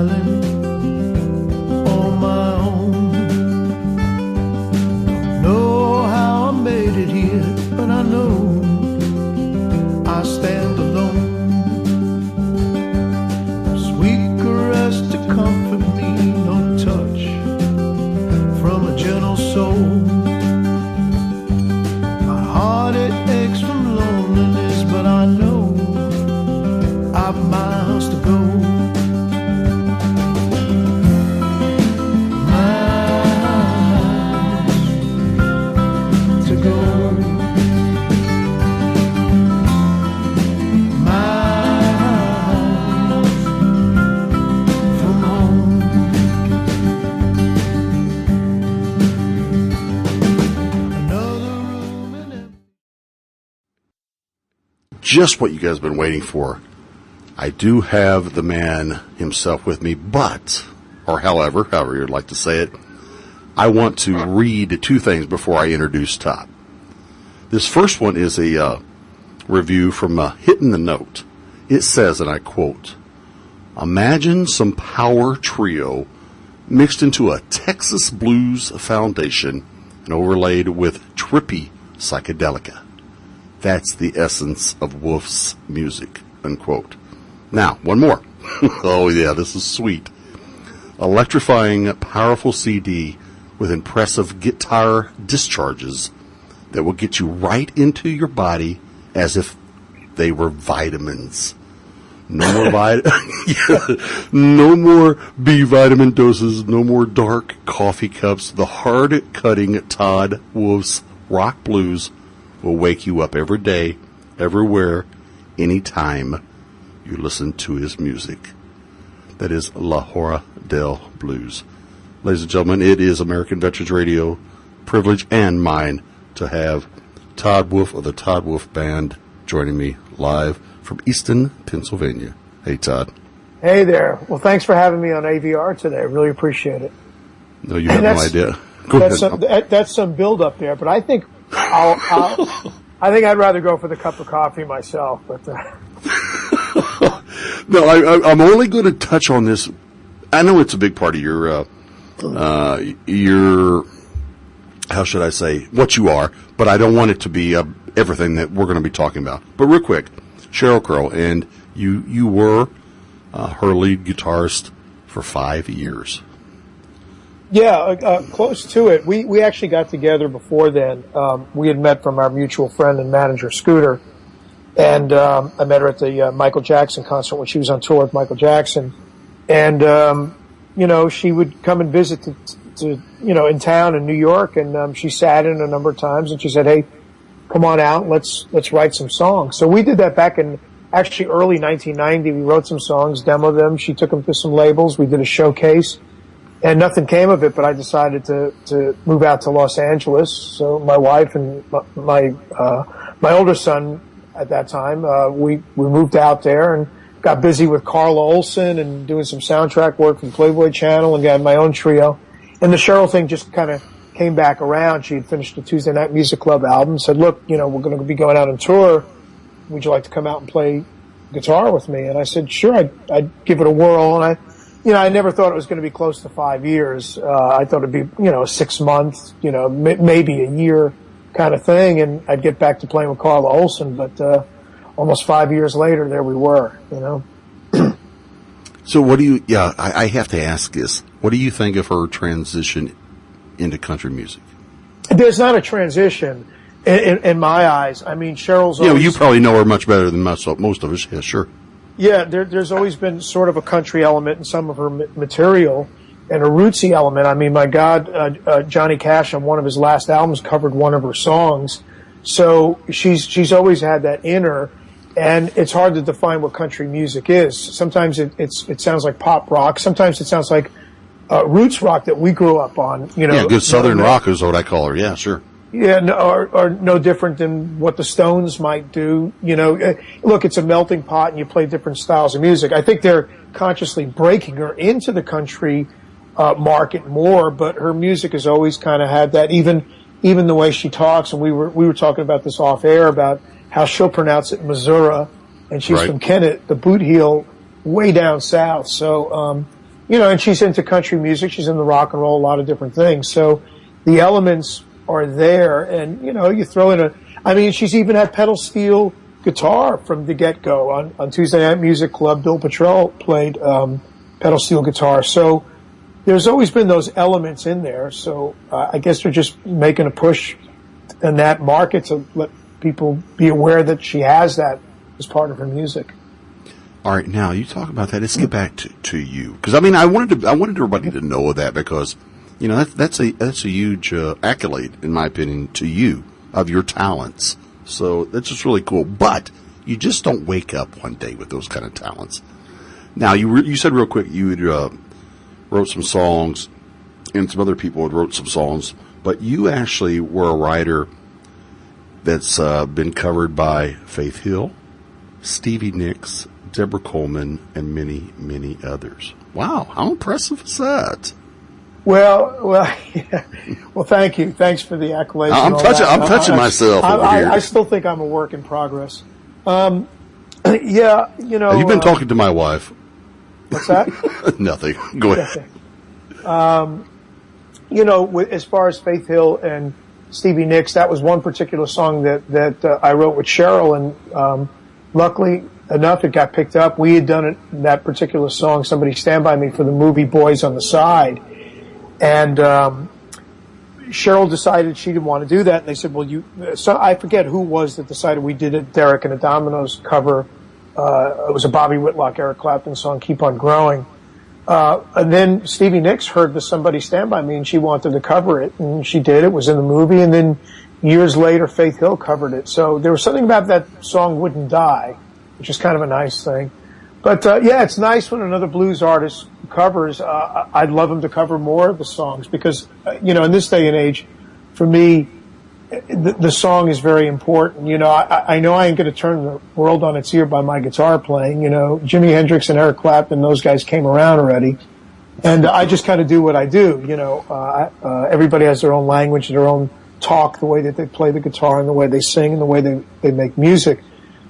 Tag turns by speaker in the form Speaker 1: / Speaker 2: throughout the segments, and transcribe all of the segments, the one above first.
Speaker 1: island on my own. Don't know how I made it here, but I know I stand alone. No sweet caress to comfort me, no touch from a gentle soul. My heart it aches from loneliness, but I know I've miles to go. Miles to go. Miles from home. Another room in it.
Speaker 2: Just what you guys have been waiting for. I do have the man himself with me, but, or however you'd like to say it, I want to read two things before I introduce Todd. This first one is a review from Hitting the Note. It says, and I quote, "Imagine some power trio mixed into a Texas blues foundation and overlaid with trippy psychedelica. That's the essence of Wolfe's music," unquote. Now, one more. Oh, yeah, this is sweet. Electrifying, powerful CD with impressive guitar discharges that will get you right into your body as if they were vitamins. No more no more B vitamin doses, no more dark coffee cups. The hard-cutting Todd Wolfe's rock blues will wake you up every day, everywhere, anytime you listen to his music. That is La Hora del Blues. Ladies and gentlemen, it is American Veterans Radio, privilege and mine to have Todd Wolfe of the Todd Wolfe Band joining me live from Easton, Pennsylvania. Hey, Todd.
Speaker 3: Hey there. Well, thanks for having me on AVR today. I really appreciate it.
Speaker 2: No, you have no idea. Go ahead.
Speaker 3: That's some build up there, but I think I think I'd rather go for the cup of coffee myself. But
Speaker 2: no, I'm only going to touch on this. I know it's a big part of your how should I say, what you are, but I don't want it to be everything that we're going to be talking about. But real quick, Sheryl Crow, and you were her lead guitarist for 5 years.
Speaker 3: Yeah, close to it. We actually got together before then. We had met from our mutual friend and manager, Scooter. And I met her at the Michael Jackson concert when she was on tour with Michael Jackson. And, she would come and visit in town in New York. And she sat in a number of times and she said, "Hey, come on out. Let's write some songs." So we did that back in actually early 1990. We wrote some songs, demoed them. She took them to some labels. We did a showcase. And nothing came of it, but I decided to move out to Los Angeles. So my wife and my older son at that time, we moved out there and got busy with Carla Olson and doing some soundtrack work from Playboy Channel and got my own trio. And the Sheryl thing just kind of came back around. She had finished the Tuesday Night Music Club album, said, "Look, we're going to be going out on tour. Would you like to come out and play guitar with me?" And I said, "Sure, I'd give it a whirl." And I never thought it was going to be close to 5 years. I thought it'd be, 6 months, maybe a year kind of thing. And I'd get back to playing with Carla Olson. But, almost 5 years later, there we were,
Speaker 2: So I have to ask this. What do you think of her transition into country music?
Speaker 3: There's not a transition in my eyes. I mean, Cheryl's always...
Speaker 2: you probably know her much better than most of us. Yeah, sure.
Speaker 3: Yeah, there's always been sort of a country element in some of her material and a rootsy element. I mean, my God, Johnny Cash on one of his last albums covered one of her songs. So she's always had that in her, and it's hard to define what country music is. Sometimes it sounds like pop rock. Sometimes it sounds like roots rock that we grew up on.
Speaker 2: Yeah, good Southern rock is what I call her. Yeah, sure.
Speaker 3: Yeah, or no different than what the Stones might do. Look, it's a melting pot and you play different styles of music. I think they're consciously breaking her into the country market more, but her music has always kind of had that, even the way she talks. And we were talking about this off air about how she'll pronounce it Missouri, and she's
Speaker 2: right.
Speaker 3: from Kennett, the boot heel way down south. So, and she's into country music. She's into rock and roll, a lot of different things. So the elements are there, and you throw in she's even had pedal steel guitar from the get-go. On Tuesday Night Music Club, Bill Petrell played pedal steel guitar. So there's always been those elements in there. So I guess they're just making a push in that market to let people be aware that she has that as part of her music.
Speaker 2: All right, now you talk about that. Let's get back to you, because I wanted everybody to know that, because that's a huge accolade, in my opinion, to you, of your talents. So that's just really cool. But you just don't wake up one day with those kind of talents. Now you said real quick you wrote some songs, and some other people had wrote some songs, but you actually were a writer that's been covered by Faith Hill, Stevie Nicks, Deborah Coleman, and many, many others. Wow, how impressive is that?
Speaker 3: Well, yeah. Well, thank you. Thanks for the accolades.
Speaker 2: I'm touching myself over here.
Speaker 3: I still think I'm a work in progress. Yeah,
Speaker 2: You've been talking to my wife.
Speaker 3: What's that?
Speaker 2: Nothing. Go ahead.
Speaker 3: As far as Faith Hill and Stevie Nicks, that was one particular song that I wrote with Cheryl, and luckily enough, it got picked up. We had done it, that particular song, Somebody Stand By Me, for the movie Boys on the Side. And Cheryl decided she didn't want to do that, and they said, well, so I forget who was that decided we did it, Derek and the Dominoes cover. It was a Bobby Whitlock, Eric Clapton song, Keep On Growing. And then Stevie Nicks heard the Somebody Stand By Me, and she wanted to cover it, and she did. It was in the movie, and then years later, Faith Hill covered it. So there was something about that song, Wouldn't Die, which is kind of a nice thing. But, yeah, it's nice when another blues artist covers. I'd love him to cover more of the songs because, in this day and age, for me, the song is very important. I know I ain't going to turn the world on its ear by my guitar playing. Jimi Hendrix and Eric Clapton, those guys came around already. And I just kind of do what I do. Everybody has their own language, their own talk, the way that they play the guitar and the way they sing and the way they make music.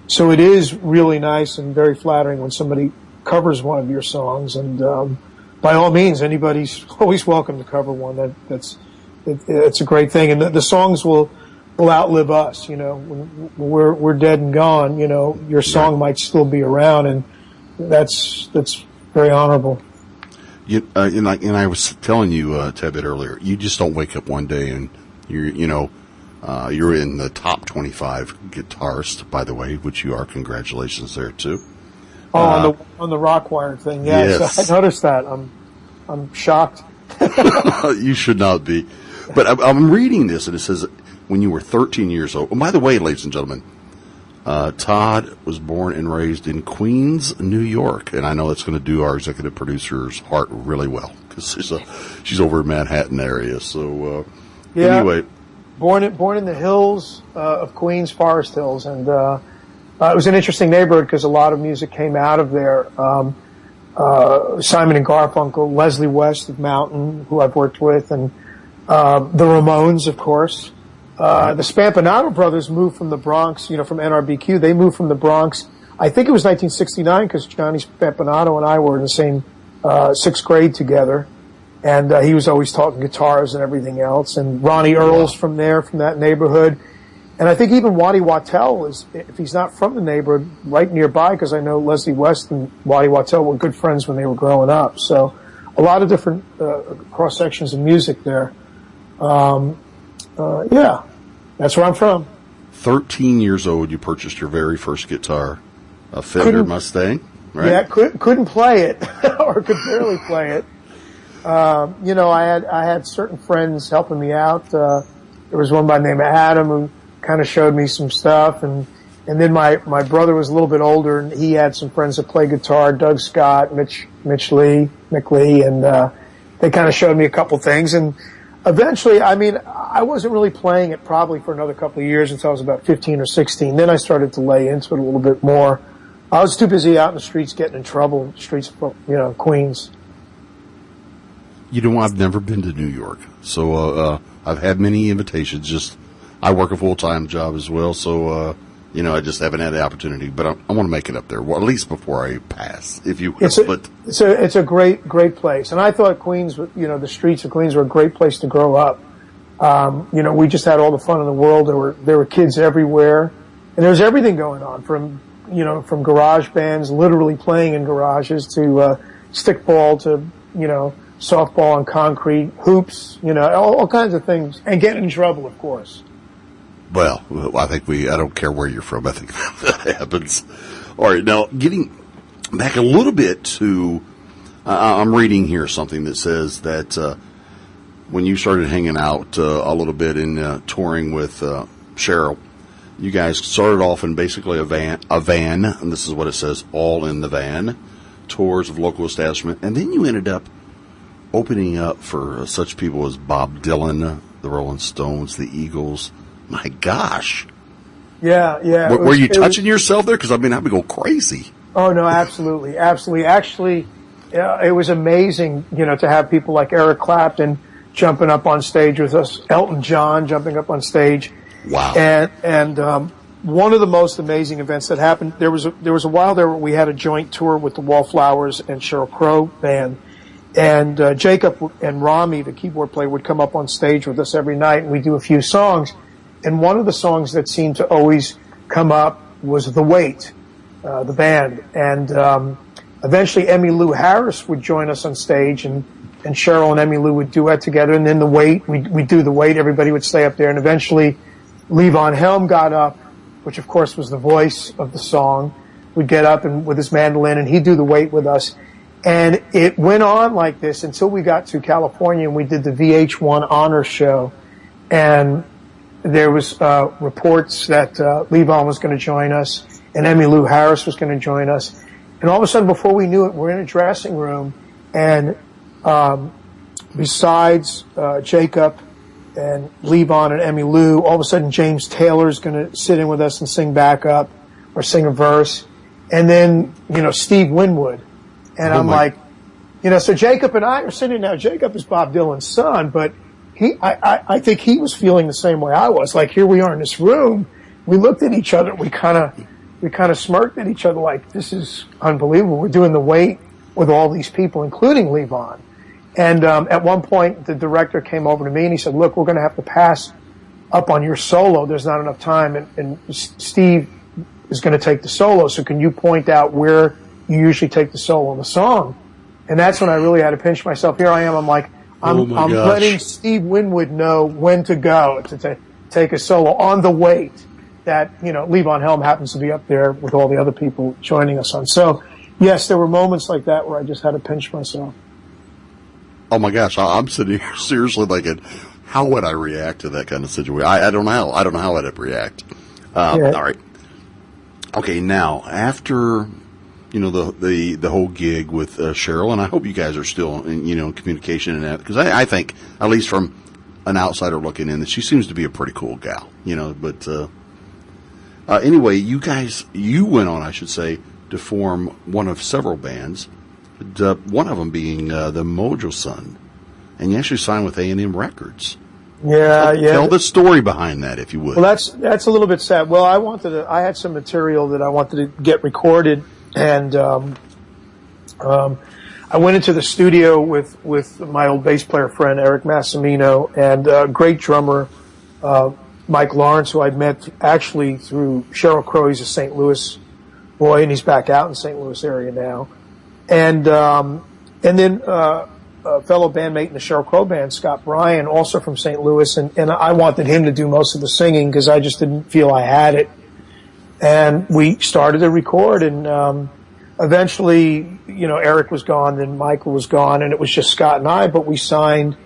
Speaker 3: So it is really nice and very flattering when somebody covers one of your songs. And by all means, anybody's always welcome to cover one. It's a great thing. And the songs will outlive us. When we're dead and gone, your song might still be around, and that's very honorable.
Speaker 2: And I was telling you, Ted, a bit earlier, you just don't wake up one day and you're in the top 25 guitarists, by the way, which you are. Congratulations there too.
Speaker 3: On the Rockwire thing, yes. I noticed that. I'm shocked.
Speaker 2: You should not be. But I'm reading this, and it says when you were 13 years old. And by the way, ladies and gentlemen, Todd was born and raised in Queens, New York, and I know that's going to do our executive producer's heart really well because she's over in Manhattan area. So anyway.
Speaker 3: Born in the hills of Queens, Forest Hills, and it was an interesting neighborhood because a lot of music came out of there. Simon and Garfunkel, Leslie West of Mountain, who I've worked with, and the Ramones, of course. The Spampinato brothers moved from the Bronx, from NRBQ. They moved from the Bronx. I think it was 1969 because Johnny Spampinato and I were in the same sixth grade together. And he was always talking guitars and everything else. And Ronnie Earls from that neighborhood. And I think even Waddy Wattell is, if he's not from the neighborhood, right nearby, because I know Leslie West and Waddy Wattell were good friends when they were growing up. So a lot of different cross sections of music there. Yeah, that's where I'm from.
Speaker 2: 13 years old, you purchased your very first guitar, a Fender Mustang, right?
Speaker 3: Yeah, couldn't play it, or could barely play it. I had certain friends helping me out. There was one by the name of Adam who kind of showed me some stuff, and then my brother was a little bit older, and he had some friends that play guitar, Doug Scott, Mick Lee, and they kind of showed me a couple things. And eventually, I wasn't really playing it probably for another couple of years until I was about 15 or 16. Then I started to lay into it a little bit more. I was too busy out in the streets getting in trouble, streets of, Queens.
Speaker 2: I've never been to New York, so I've had many invitations. I work a full-time job as well, so I just haven't had the opportunity, but I want to make it up there, well, at least before I pass, if you will.
Speaker 3: It's a great place. And I thought Queens, the streets of Queens were a great place to grow up. We just had all the fun in the world. There were kids everywhere, and there was everything going on from garage bands literally playing in garages to stickball to softball on concrete, hoops, all kinds of things, and getting in trouble, of course.
Speaker 2: Well, I don't care where you're from. I think that happens. All right. Now, getting back a little bit to, I'm reading here something that says that, when you started hanging out, a little bit in, touring with, Cheryl, you guys started off in basically a van, and this is what it says, all in the van, tours of local establishment, and then you ended up opening up for such people as Bob Dylan, the Rolling Stones, the Eagles. My gosh.
Speaker 3: Yeah.
Speaker 2: Were you touching yourself there? Because, I would go crazy.
Speaker 3: Oh, no, absolutely. Actually, it was amazing, to have people like Eric Clapton jumping up on stage with us, Elton John jumping up on stage.
Speaker 2: Wow.
Speaker 3: And one of the most amazing events that happened, there was a while there where we had a joint tour with the Wallflowers and Sheryl Crow band. And Jacob and Rami, the keyboard player, would come up on stage with us every night, and we'd do a few songs. And one of the songs that seemed to always come up was The Weight, the band. And eventually Emmylou Harris would join us on stage, and Cheryl and Emmylou would duet together. And then The Weight, we'd do The Weight, everybody would stay up there. And eventually Levon Helm got up, which of course was the voice of the song, would get up and with his mandolin, and he'd do The Weight with us. And it went on like this until we got to California and we did the VH1 Honor Show. And there was reports that Levon was going to join us and Emmylou Harris was going to join us. And all of a sudden, before we knew it, we're in a dressing room, and besides Jacob and Levon and Emmylou, all of a sudden James Taylor's going to sit in with us and sing backup or sing a verse. And then, Steve Winwood. And I'm like, so Jacob and I are sitting now. Jacob is Bob Dylan's son, but I think he was feeling the same way I was. Like, here we are in this room. We looked at each other. We kind of smirked at each other like, this is unbelievable. We're doing The Weight with all these people, including Levon. And at one point, the director came over to me and he said, look, we're going to have to pass up on your solo. There's not enough time. And Steve is going to take the solo. So can you point out where you usually take the solo in the song? And that's when I really had to pinch myself. Here I am. I'm like, I'm letting Steve Winwood know when to go to take a solo on The Weight that, Levon Helm happens to be up there with all the other people joining us on. So, yes, there were moments like that where I just had to pinch myself.
Speaker 2: Oh, my gosh. I'm sitting here seriously thinking, how would I react to that kind of situation? I don't know. I don't know how I'd react. All right. Okay, now, after the whole gig with Cheryl, and I hope you guys are still in communication and that, because I think, at least from an outsider looking in, that she seems to be a pretty cool gal, but anyway, you went on, I should say, to form one of several bands, one of them being the Mojo Sun, and you actually signed with A&M Records.
Speaker 3: Yeah.
Speaker 2: Tell the story behind that, if you would.
Speaker 3: Well, that's a little bit sad. Well, I had some material that I wanted to get recorded, and I went into the studio with my old bass player friend Eric Massimino and great drummer Mike Lawrence, who I'd met actually through Sheryl Crow. He's a St. Louis boy, and he's back out in the St. Louis area now. And then a fellow bandmate in the Sheryl Crow band, Scott Bryan, also from St. Louis, and I wanted him to do most of the singing because I just didn't feel I had it. And we started to record, and eventually, Eric was gone, then Michael was gone, and it was just Scott and I, but we signed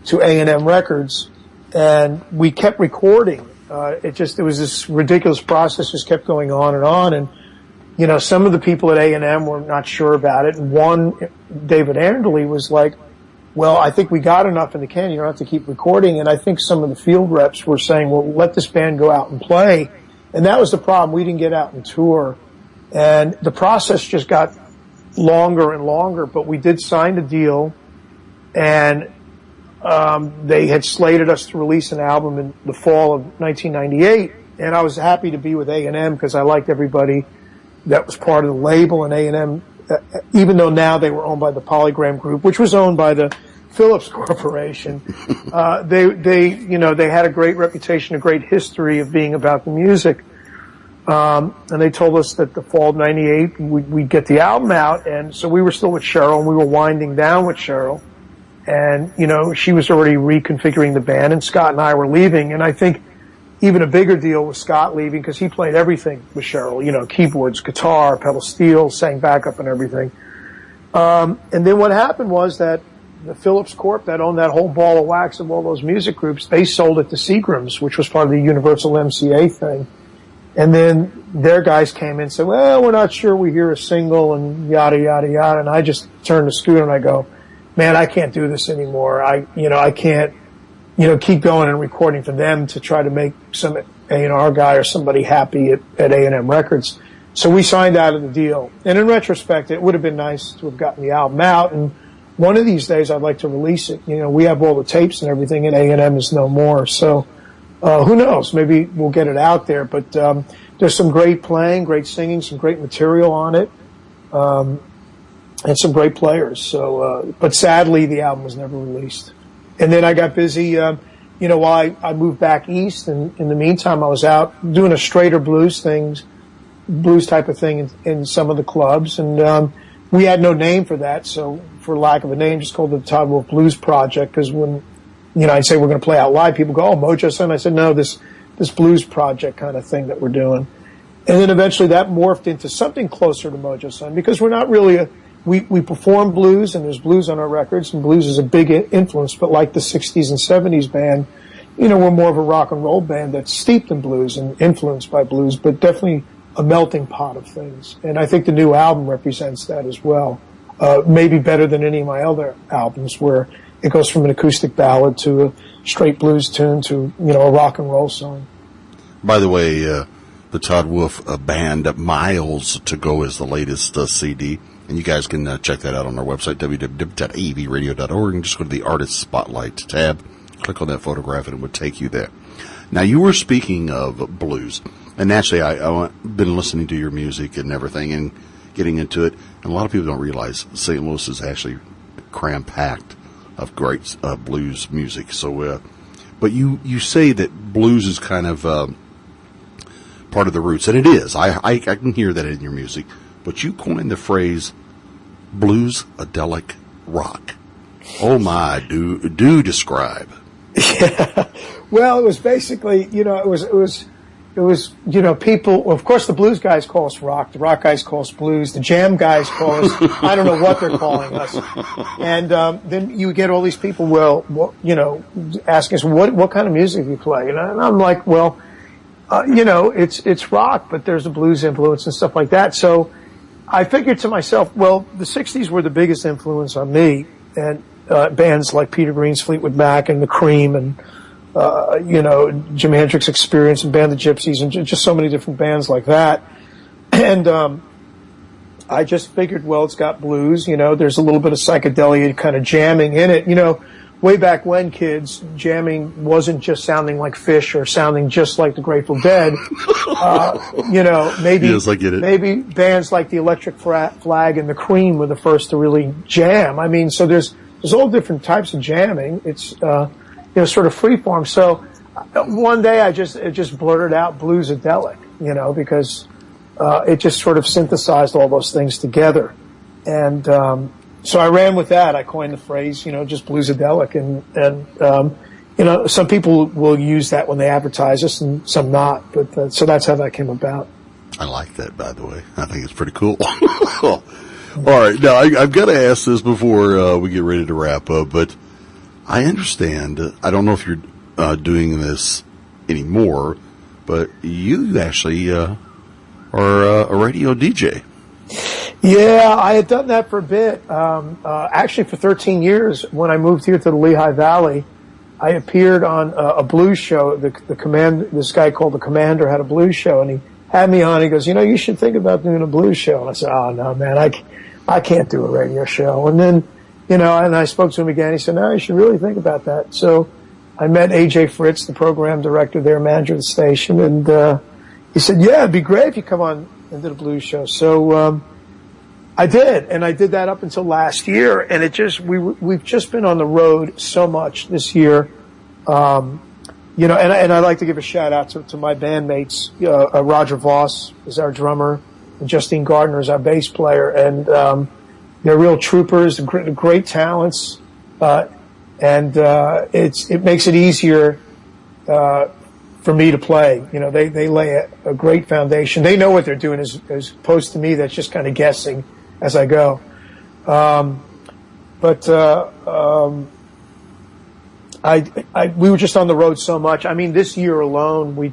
Speaker 3: to A&M Records, and we kept recording. It was this ridiculous process, just kept going on, and some of the people at A&M were not sure about it, and one, David Anderley, was like, well, I think we got enough in the can, you don't have to keep recording, and I think some of the field reps were saying, well, let this band go out and play. And that was the problem. We didn't get out and tour. And the process just got longer and longer, but we did sign a deal, and they had slated us to release an album in the fall of 1998, And I was happy to be with A&M because I liked everybody that was part of the label. And A&M, even though now they were owned by the Polygram Group, which was owned by the Phillips Corporation, they had a great reputation, a great history of being about the music. And they told us that the fall of '98 we'd get the album out, and so we were still with Cheryl, and we were winding down with Cheryl, and she was already reconfiguring the band, and Scott and I were leaving, and I think even a bigger deal was Scott leaving because he played everything with Cheryl, keyboards, guitar, pedal steel, sang backup and everything. And then what happened was that the Phillips Corp that owned that whole ball of wax of all those music groups, they sold it to Seagram's, which was part of the Universal MCA thing. And then their guys came in and said, well, we're not sure we hear a single and yada, yada, yada. And I just turned to Scooter and I go, man, I can't do this anymore. I can't, keep going and recording for them to try to make some A&R guy or somebody happy at A&M Records. So we signed out of the deal. And in retrospect, it would have been nice to have gotten the album out. And one of these days I'd like to release it. We have all the tapes and everything, and A&M is no more. So, who knows? Maybe we'll get it out there, but there's some great playing, great singing, some great material on it, and some great players. So, but sadly, the album was never released. And then I got busy, while I moved back east, and in the meantime, I was out doing a straighter blues type of thing in some of the clubs, and we had no name for that, so for lack of a name, just called it the Todd Wolfe Blues Project, because when I'd say we're going to play out live, people go, oh, Mojo Sun. I said, no, this blues project kind of thing that we're doing. And then eventually that morphed into something closer to Mojo Sun because we're not really we perform blues and there's blues on our records and blues is a big influence, but like the 60s and 70s band, we're more of a rock and roll band that's steeped in blues and influenced by blues, but definitely a melting pot of things. And I think the new album represents that as well. Maybe better than any of my other albums where it goes from an acoustic ballad to a straight blues tune to, a rock and roll song.
Speaker 2: By the way, the Todd Wolfe band Miles to Go is the latest CD, and you guys can check that out on our website, www.avradio.org, and just go to the Artist Spotlight tab, click on that photograph, and it would take you there. Now, you were speaking of blues, and naturally, I've been listening to your music and everything and getting into it, and a lot of people don't realize St. Louis is actually cram-packed of great blues music. So, but you say that blues is kind of part of the roots, and it is. I can hear that in your music. But you coined the phrase blues-adelic rock. Oh my, do describe.
Speaker 3: Yeah. Well, it was basically, it was, people, of course the blues guys call us rock, the rock guys call us blues, the jam guys call us, I don't know what they're calling us. And, then you get all these people, asking us, what kind of music do you play? And I'm like, well, it's rock, but there's a blues influence and stuff like that. So I figured to myself, well, the 60s were the biggest influence on me, and, bands like Peter Green's Fleetwood Mac and the Cream and, Jimi Hendrix Experience and Band of Gypsies and just so many different bands like that. And, I just figured, well, it's got blues, there's a little bit of psychedelia kind of jamming in it. Way back when, kids, jamming wasn't just sounding like Fish or sounding just like the Grateful Dead. Maybe,
Speaker 2: yes, I get it. Maybe
Speaker 3: bands like the Electric Flag and the Cream were the first to really jam. I mean, so there's all different types of jamming. It's, sort of freeform. So one day I just blurted out blues-adelic, because, it just sort of synthesized all those things together. And, so I ran with that. I coined the phrase, just blues-adelic. And some people will use that when they advertise us and some not. But, so that's how that came about.
Speaker 2: I like that, by the way. I think it's pretty cool. All right. Now, I've got to ask this before we get ready to wrap up, but I understand, I don't know if you're doing this anymore, but you actually are a radio DJ.
Speaker 3: Yeah, I had done that for a bit. Actually, for 13 years, when I moved here to the Lehigh Valley, I appeared on a blues show. This guy called the Commander had a blues show, and he had me on. He goes, you should think about doing a blues show. And I said, oh no, man, I can't do a radio show. And then, and I spoke to him again. He said, no, you should really think about that. So I met AJ Fritz, the program director there, manager of the station, and he said, "Yeah, it'd be great if you come on into the blues show." So I did, and I did that up until last year, and we've just been on the road so much this year. You know, and I'd like to give a shout out to my bandmates. Roger Voss is our drummer, and Justine Gardner is our bass player, and they're real troopers, great talents, and it makes it easier for me to play. You know, they lay a great foundation. They know what they're doing, as opposed to me that's just kind of guessing as I go. We were just on the road so much. I mean, this year alone, we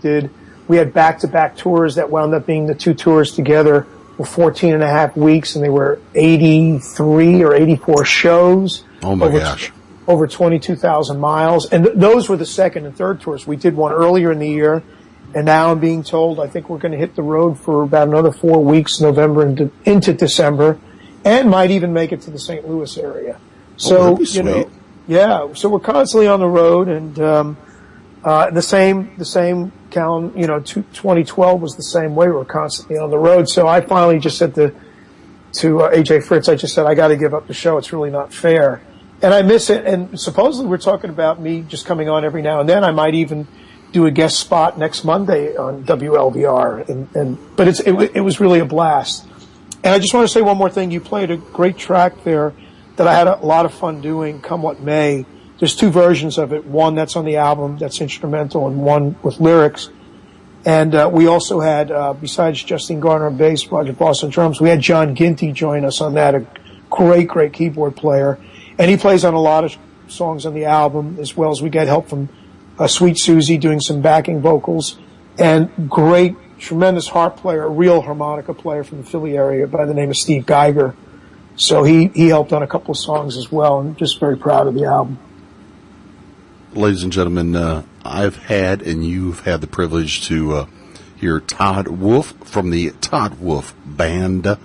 Speaker 3: had back-to-back tours that wound up being the two tours together were 14 and a half weeks, and they were 83 or 84 shows.
Speaker 2: Oh my gosh.
Speaker 3: Over 22,000 miles. And those were the second and third tours. We did one earlier in the year, and now I'm being told I think we're going to hit the road for about another 4 weeks, November into December, and might even make it to the St. Louis area. So, you know, yeah, so we're constantly on the road, and the same calendar, you know, 2012 was the same way. We were constantly on the road. So I finally just said to AJ Fritz, I just said, I got to give up the show. It's really not fair. And I miss it. And supposedly we're talking about me just coming on every now and then. I might even do a guest spot next Monday on WLVR. But it was really a blast. And I just want to say one more thing. You played a great track there that I had a lot of fun doing, Come What May. There's two versions of it. One that's on the album, that's instrumental, and one with lyrics. And we also had, besides Justine Gardner on bass, Roger Voss on drums, we had John Ginty join us on that, a great keyboard player. And he plays on a lot of songs on the album, as well as we got help from Sweet Susie doing some backing vocals, and tremendous harp player, a real harmonica player from the Philly area by the name of Steve Geiger. So he helped on a couple of songs as well, and just very proud of the album.
Speaker 2: Ladies and gentlemen, I've had and you've had the privilege to hear Todd Wolfe from the Todd Wolfe Band.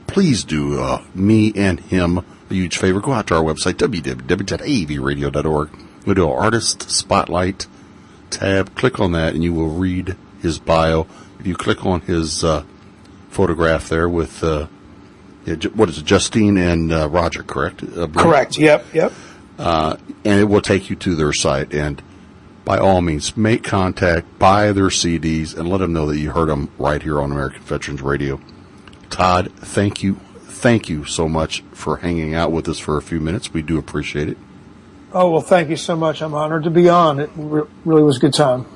Speaker 2: Please do me and him a huge favor. Go out to our website, www.avradio.org. Go to our Artist Spotlight tab. Click on that, and you will read his bio. If you click on his photograph there with, what is it, Justine and Roger, correct?
Speaker 3: Correct, yep.
Speaker 2: And it will take you to their site. And by all means, make contact, buy their CDs, and let them know that you heard them right here on American Veterans Radio. Todd, thank you so much for hanging out with us for a few minutes. We do appreciate it.
Speaker 3: Oh, well, thank you so much. I'm honored to be on. It really was a good time.